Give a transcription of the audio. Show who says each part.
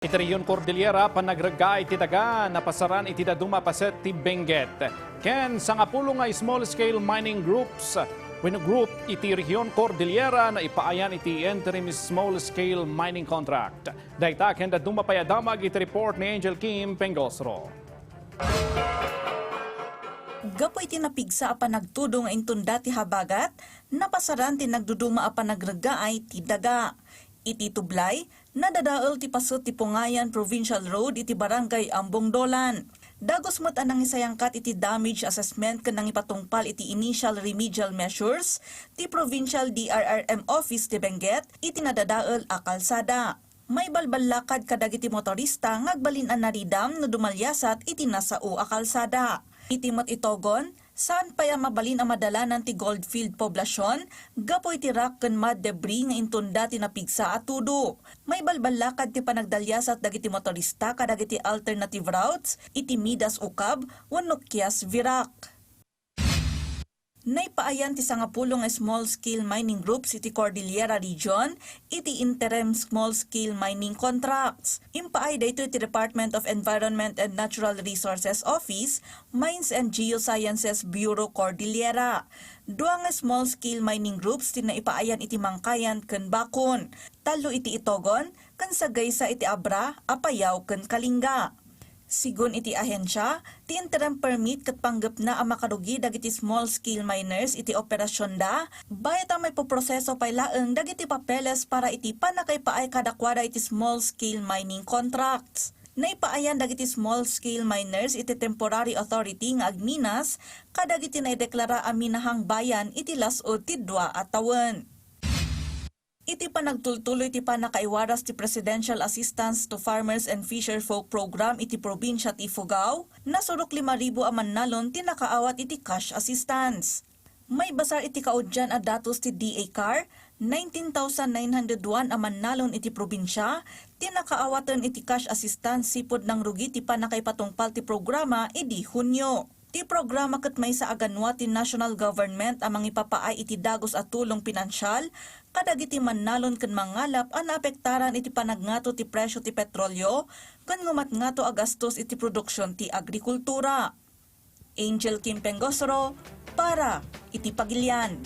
Speaker 1: Iti Rehiyon Cordillera, Panagreggaay iti daga, napasaran iti daduma paset ti Benguet. Ken sangapulo nga small-scale mining groups, group iti Rehiyon Cordillera na ipaayan iti interim small-scale mining contract. Dayta ken daduma payadamag iti report ni Anjel Kim Pengosro.
Speaker 2: Gapu iti napigsa apan nagtudo nga intunda ti habagat, napasaran ti nagduduma apan nagreggaay ti daga. Iti tublay, nadadaol ti pasot ti Pungayan Provincial Road iti Barangay Ambongdolan. Dagos met anang isayangkat iti damage assessment ken nang ipatungpal iti initial remedial measures ti Provincial DRRM Office ti Benguet iti nadadaol a kalsada. May balbalakad kadagiti motorista ngagbalin-an naridam no dumalyasat iti nasao a kalsada. Iti met itogon, saan paya mabalin ang madalanan ti Goldfield poblasyon, gapo iti rock ken mud debris nga intunda ti napigsa at tudo. May balbalakad ti panagdalyasat dagiti motorista kadagiti alternative routes, iti Midas Ukab, wenno Kias Virak. Naipaayan ti sangapulo nga small-scale mining groups iti Cordillera Region, iti interim small-scale mining contracts. Impaay dayto iti Department of Environment and Natural Resources Office, Mines and Geosciences Bureau Cordillera. Dua nga small-scale mining groups ti naipaayan iti Mangkayan ken Bakon, talo iti Itogon, ken Sagaysa iti Abra, Apayaw ken Kalinga. Sigun iti ahensya, ti interim permit ket panggep na ang makarugi dagiti small-scale miners iti operasyon da, bayat ang may poproseso pay laeng dagiti papeles para iti panakaipaay kadakwada iti small-scale mining contracts. Naipaayan dagiti small-scale miners iti temporary authority nga agminas, kadagiti naideklara aminahang bayan iti lasod ti 2 a tawen. Iti panagtultuloy ti panakaiwaras ti Presidential Assistance to Farmers and Fisherfolk Program iti probinsya ti Ifugao, nasurok 5,000 a mannalon ti nakaawat iti cash assistance. May basar iti kaudyan a datos ti DA-CAR, 19,901 a mannalon iti probinsya, ti nakaawatan iti cash assistance sipod ng rugi ti panakaipatungpal ti programa iti Hunyo. Ti programa ket may sa aganwa ti national government amang ipapaay iti dagos at tulong pinansyal kadagiti mannalon ken mangalap an naapektaran iti panagngato ti presyo ti petrolyo ken ngumatngato a gastos iti produksyon ti agrikultura. Anjel Kim Pengosro para iti Pagilian.